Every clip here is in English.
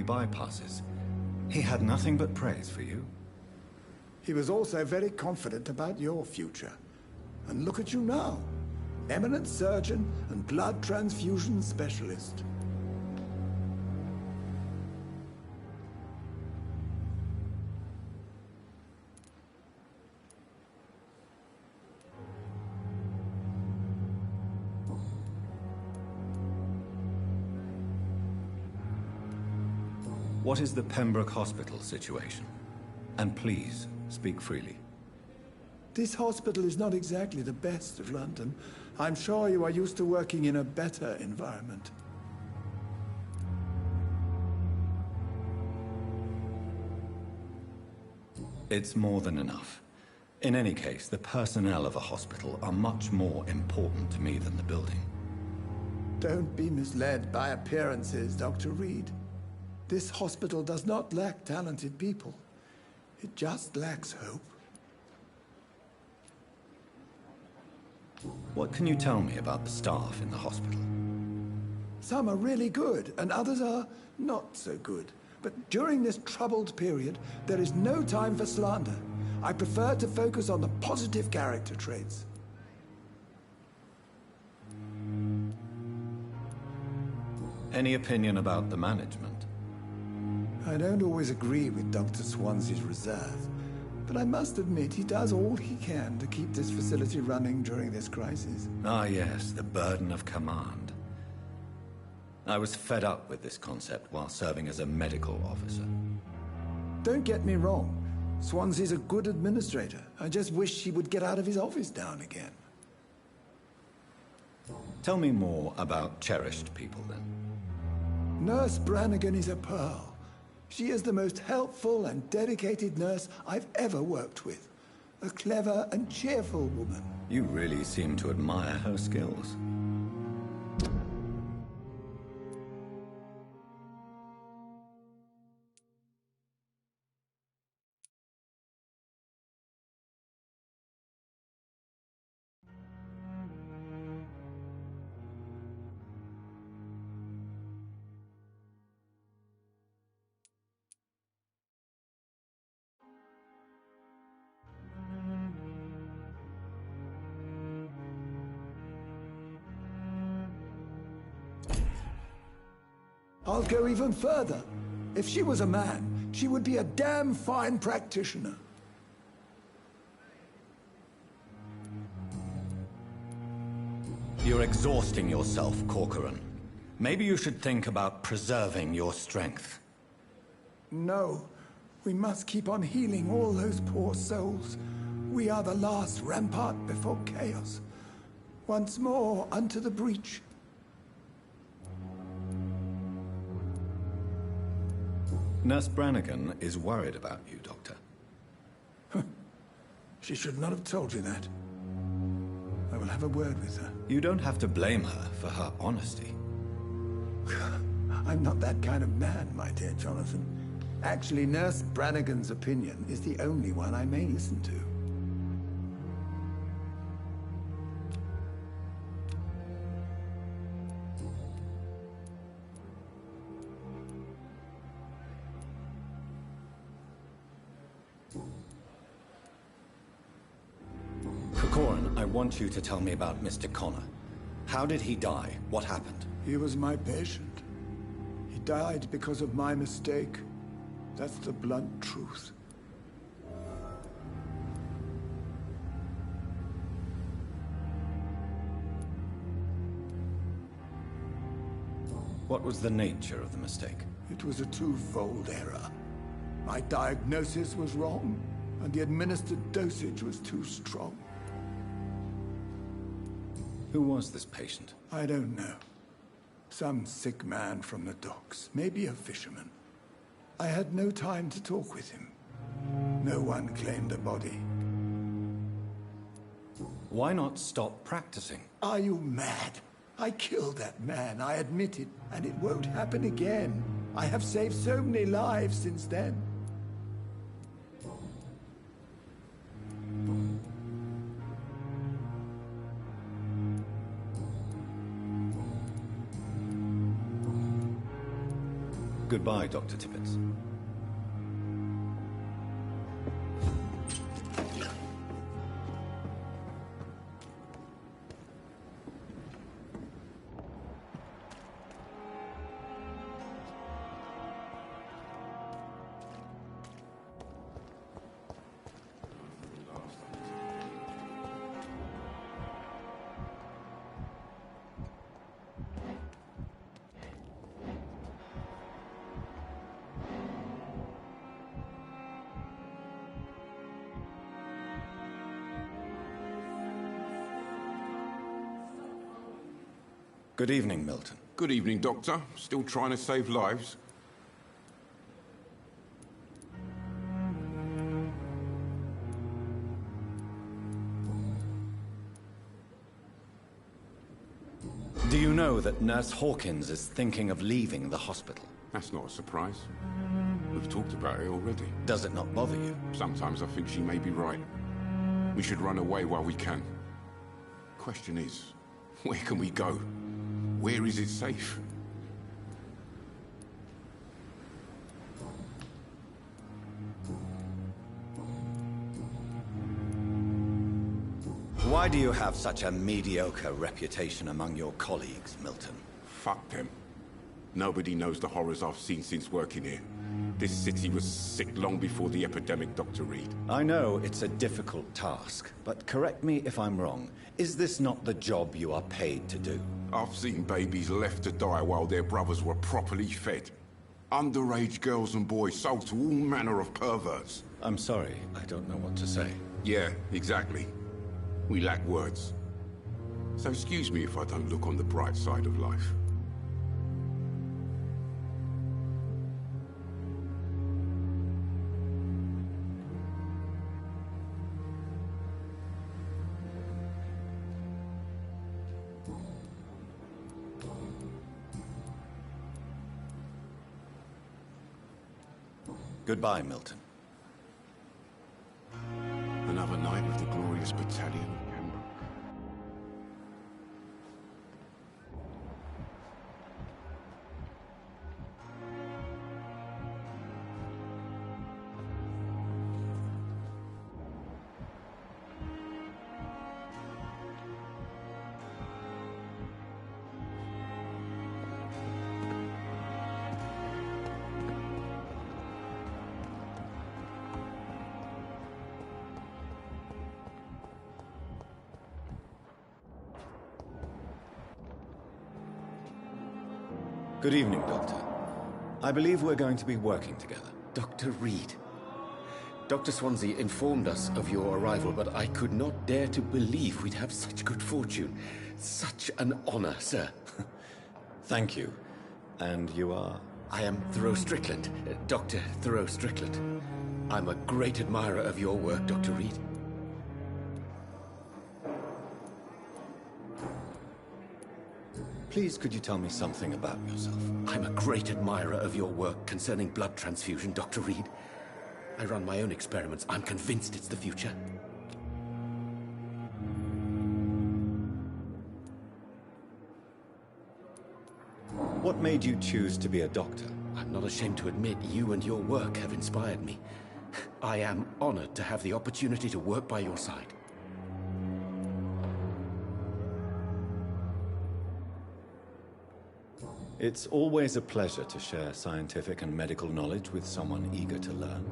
coronary bypasses. He had nothing but praise for you. He was also very confident about your future. And look at you now. Eminent surgeon and blood transfusion specialist. What is the Pembroke Hospital situation? And please, speak freely. This hospital is not exactly the best of London. I'm sure you are used to working in a better environment. It's more than enough. In any case, the personnel of a hospital are much more important to me than the building. Don't be misled by appearances, Dr. Reed. This hospital does not lack talented people. It just lacks hope. What can you tell me about the staff in the hospital? Some are really good, and others are not so good. But during this troubled period, there is no time for slander. I prefer to focus on the positive character traits. Any opinion about the management? I don't always agree with Dr. Swansea's reserve, but I must admit he does all he can to keep this facility running during this crisis. Ah yes, the burden of command. I was fed up with this concept while serving as a medical officer. Don't get me wrong. Swansea's a good administrator. I just wish he would get out of his office now and again. Tell me more about cherished people, then. Nurse Brannigan is a pearl. She is the most helpful and dedicated nurse I've ever worked with. A clever and cheerful woman. You really seem to admire her skills. I'll go even further. If she was a man, she would be a damn fine practitioner. You're exhausting yourself, Corcoran. Maybe you should think about preserving your strength. No, we must keep on healing all those poor souls. We are the last rampart before chaos. Once more unto the breach. Nurse Brannigan is worried about you, Doctor. She should not have told you that. I will have a word with her. You don't have to blame her for her honesty. I'm not that kind of man, my dear Jonathan. Actually, Nurse Brannigan's opinion is the only one I may listen to. I want you to tell me about Mr. Connor. How did he die? What happened? He was my patient. He died because of my mistake. That's the blunt truth. What was the nature of the mistake? It was a twofold error. My diagnosis was wrong, and the administered dosage was too strong. Who was this patient? I don't know. Some sick man from the docks, maybe a fisherman. I had no time to talk with him. No one claimed a body. Why not stop practicing? Are you mad? I killed that man, I admit it, and it won't happen again. I have saved so many lives since then. Goodbye, Dr. Tippett. Good evening, Milton. Good evening, Doctor. Still trying to save lives? Do you know that Nurse Hawkins is thinking of leaving the hospital? That's not a surprise. We've talked about it already. Does it not bother you? Sometimes I think she may be right. We should run away while we can. Question is, where can we go? Where is it safe? Why do you have such a mediocre reputation among your colleagues, Milton? Fuck them. Nobody knows the horrors I've seen since working here. This city was sick long before the epidemic, Dr. Reed. I know it's a difficult task, but correct me if I'm wrong. Is this not the job you are paid to do? I've seen babies left to die while their brothers were properly fed. Underage girls and boys sold to all manner of perverts. I'm sorry, I don't know what to say. Yeah, exactly. We lack words. So excuse me if I don't look on the bright side of life. Goodbye, Milton. Another night with the glorious battalion of Pembroke. Good evening, Doctor. I believe we're going to be working together. Dr. Reed. Dr. Swansea informed us of your arrival, but I could not dare to believe we'd have such good fortune. Such an honor, sir. Thank you. And you are? I am Thoreau Strickland, Dr. Thoreau Strickland. I'm a great admirer of your work, Dr. Reed. Please, could you tell me something about yourself? I'm a great admirer of your work concerning blood transfusion, Dr. Reed. I run my own experiments. I'm convinced it's the future. What made you choose to be a doctor? I'm not ashamed to admit you and your work have inspired me. I am honored to have the opportunity to work by your side. It's always a pleasure to share scientific and medical knowledge with someone eager to learn.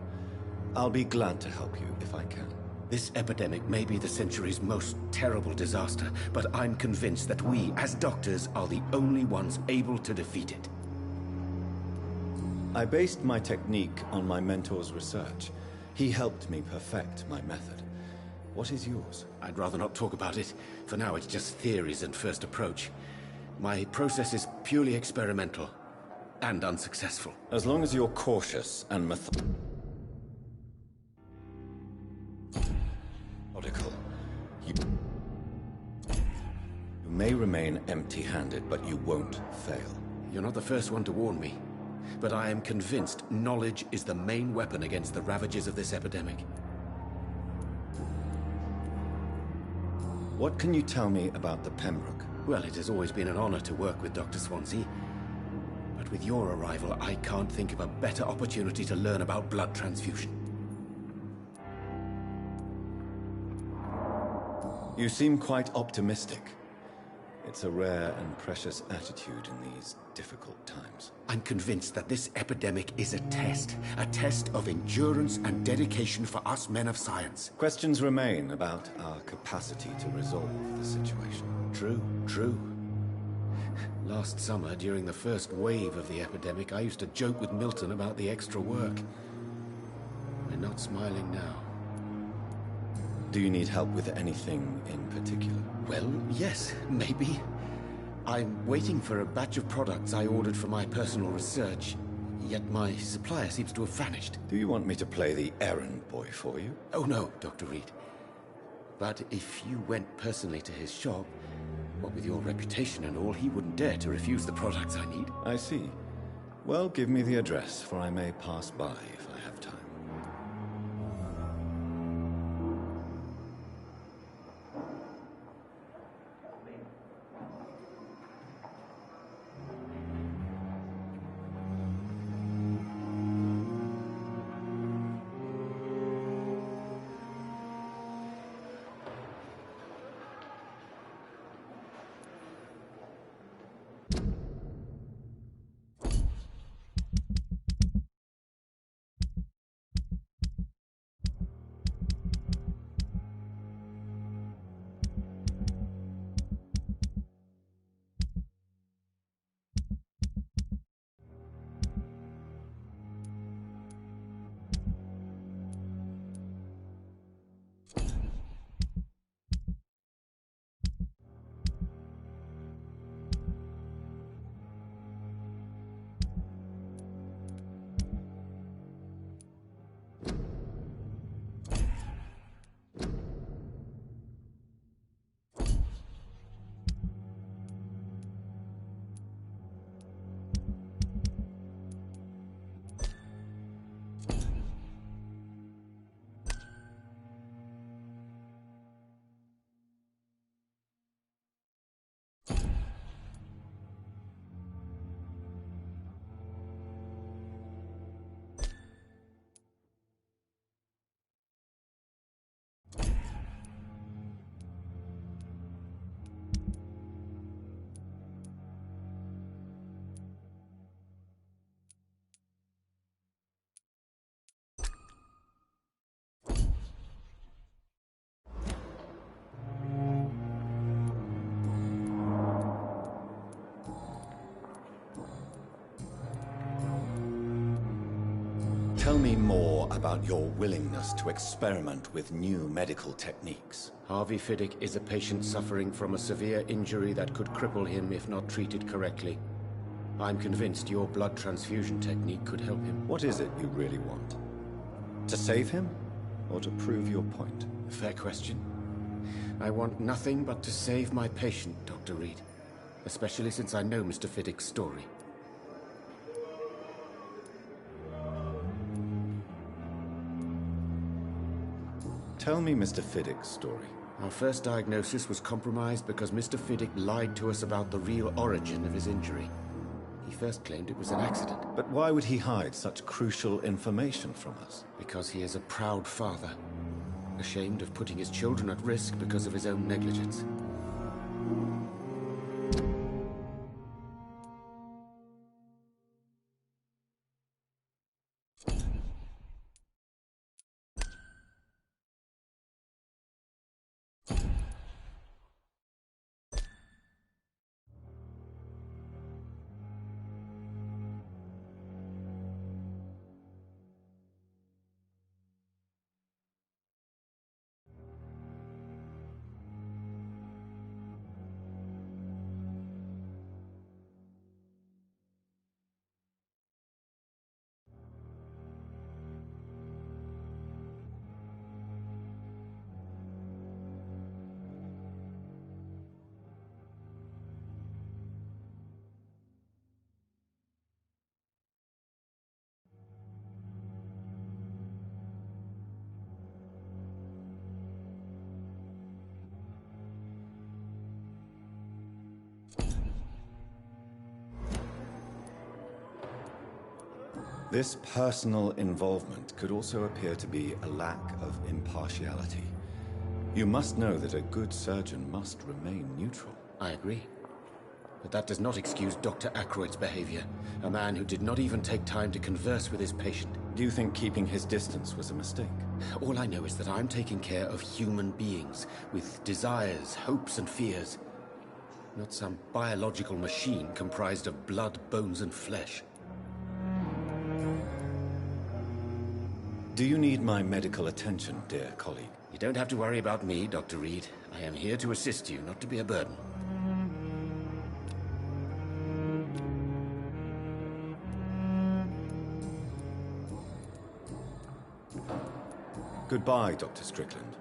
I'll be glad to help you if I can. This epidemic may be the century's most terrible disaster, but I'm convinced that we, as doctors, are the only ones able to defeat it. I based my technique on my mentor's research. He helped me perfect my method. What is yours? I'd rather not talk about it. For now, it's just theories and first approach. My process is purely experimental and unsuccessful. As long as you're cautious and methodical, you may remain empty-handed, but you won't fail. You're not the first one to warn me, but I am convinced knowledge is the main weapon against the ravages of this epidemic. What can you tell me about the Pembroke? Well, it has always been an honor to work with Dr. Swansea. But that with your arrival, I can't think of a better opportunity to learn about blood transfusion. You seem quite optimistic. It's a rare and precious attitude in these difficult times. I'm convinced that this epidemic is a test of endurance and dedication for us men of science. Questions remain about our capacity to resolve the situation. True. Last summer, during the first wave of the epidemic, I used to joke with Milton about the extra work. We're not smiling now. Do you need help with anything in particular? Well, yes, maybe. I'm waiting for a batch of products I ordered for my personal research, yet my supplier seems to have vanished. Do you want me to play the errand boy for you? Oh no, Dr. Reed. But if you went personally to his shop, what with your reputation and all, he wouldn't dare to refuse the products I need. I see. Well, give me the address, for I may pass by if I have time. Tell me more about your willingness to experiment with new medical techniques. Harvey Fiddick is a patient suffering from a severe injury that could cripple him if not treated correctly. I'm convinced your blood transfusion technique could help him. What is it you really want? To save him, or to prove your point? Fair question. I want nothing but to save my patient, Dr. Reed. Especially since I know Mr. Fiddick's story. Tell me Mr. Fiddick's story. Our first diagnosis was compromised because Mr. Fiddick lied to us about the real origin of his injury. He first claimed it was an accident. But why would he hide such crucial information from us? Because he is a proud father, ashamed of putting his children at risk because of his own negligence. This personal involvement could also appear to be a lack of impartiality. You must know that a good surgeon must remain neutral. I agree. But that does not excuse Dr. Aykroyd's behavior. A man who did not even take time to converse with his patient. Do you think keeping his distance was a mistake? All I know is that I'm taking care of human beings with desires, hopes, and fears. Not some biological machine comprised of blood, bones, and flesh. Do you need my medical attention, dear colleague? You don't have to worry about me, Dr. Reed. I am here to assist you, not to be a burden. Goodbye, Dr. Strickland.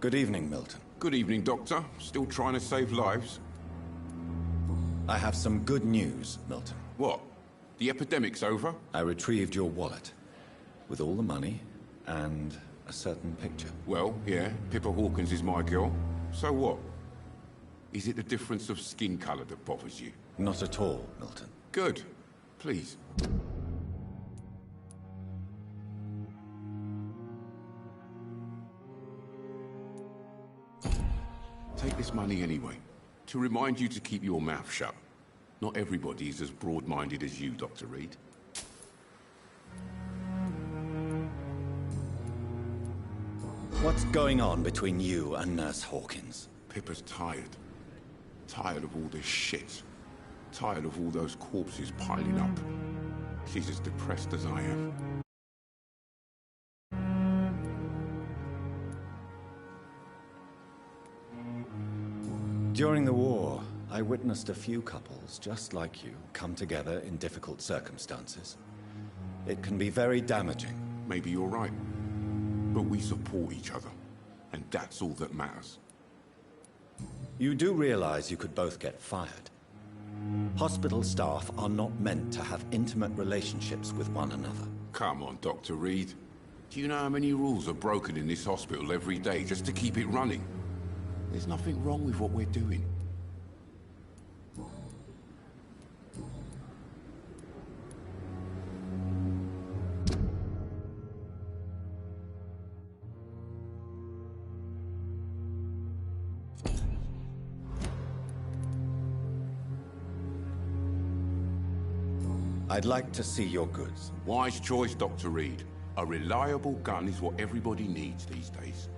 Good evening, Milton. Good evening, Doctor. Still trying to save lives? I have some good news, Milton. What? The epidemic's over? I retrieved your wallet with all the money and a certain picture. Well, yeah, Pippa Hawkins is my girl. So what? Is it the difference of skin color that bothers you? Not at all, Milton. Good. Please. Take this money anyway, to remind you to keep your mouth shut. Not everybody is as broad-minded as you, Dr. Reed. What's going on between you and Nurse Hawkins? Pippa's tired. Tired of all this shit. Tired of all those corpses piling up. She's as depressed as I am. During the war, I witnessed a few couples, just like you, come together in difficult circumstances. It can be very damaging. Maybe you're right. But we support each other. And that's all that matters. You do realize you could both get fired. Hospital staff are not meant to have intimate relationships with one another. Come on, Dr. Reed. Do you know how many rules are broken in this hospital every day just to keep it running? There's nothing wrong with what we're doing. I'd like to see your goods. Wise choice, Dr. Reed. A reliable gun is what everybody needs these days.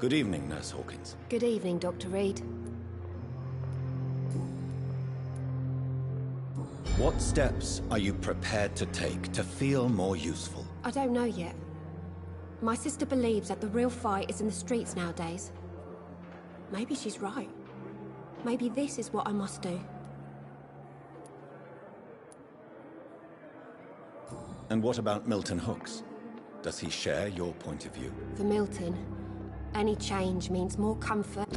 Good evening, Nurse Hawkins. Good evening, Dr. Reed. What steps are you prepared to take to feel more useful? I don't know yet. My sister believes that the real fight is in the streets nowadays. Maybe she's right. Maybe this is what I must do. And what about Milton Hooks? Does he share your point of view? For Milton, any change means more comfort.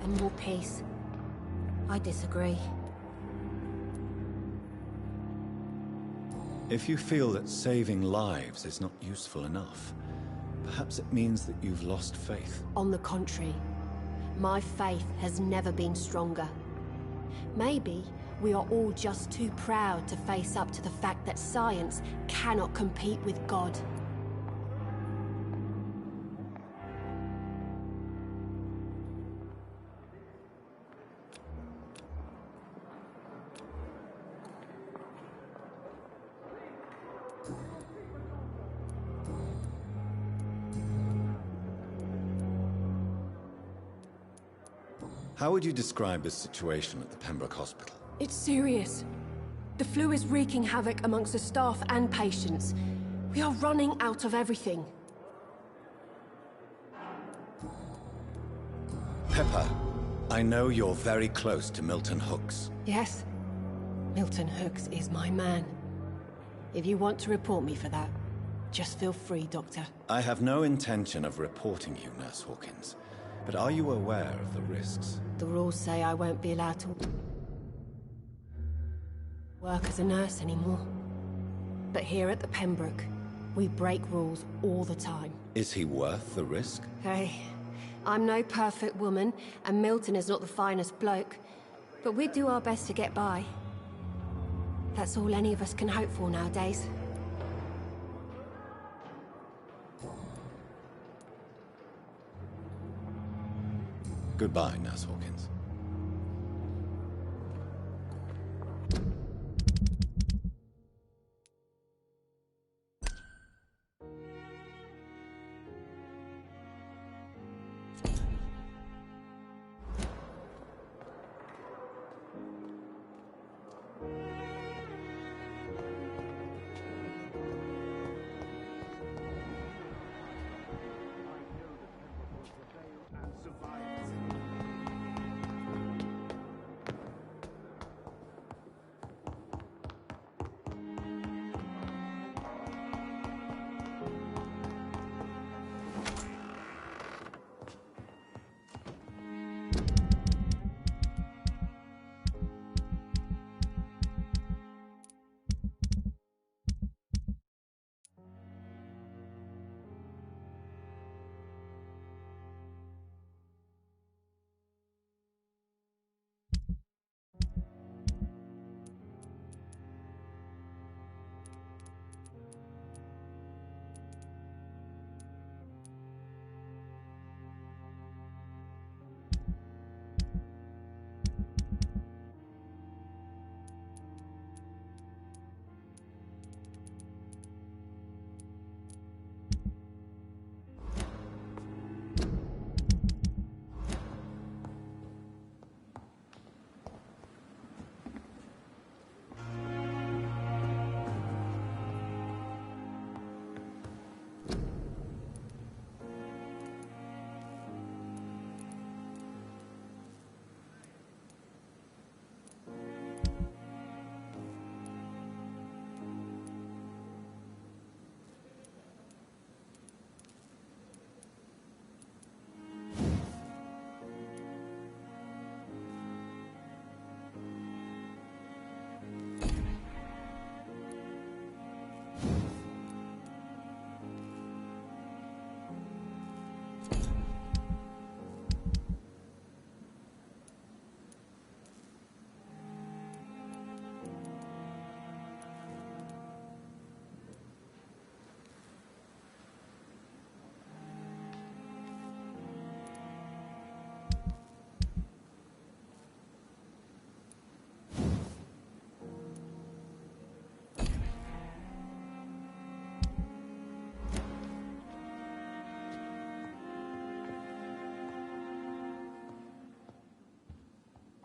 And more peace. I disagree. If you feel that saving lives is not useful enough, perhaps it means that you've lost faith. On the contrary, my faith has never been stronger. Maybe we are all just too proud to face up to the fact that science cannot compete with God. How would you describe the situation at the Pembroke Hospital? It's serious. The flu is wreaking havoc amongst the staff and patients. We are running out of everything. Pepper, I know you're very close to Milton Hooks. Yes, Milton Hooks is my man. If you want to report me for that, just feel free, Doctor. I have no intention of reporting you, Nurse Hawkins. But are you aware of the risks? The rules say I won't be allowed to work as a nurse anymore. But here at the Pembroke, we break rules all the time. Is he worth the risk? Hey, I'm no perfect woman, and Milton is not the finest bloke. But we do our best to get by. That's all any of us can hope for nowadays. Goodbye, Nurse Hawkins.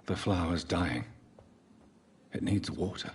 The flower's dying. It needs water.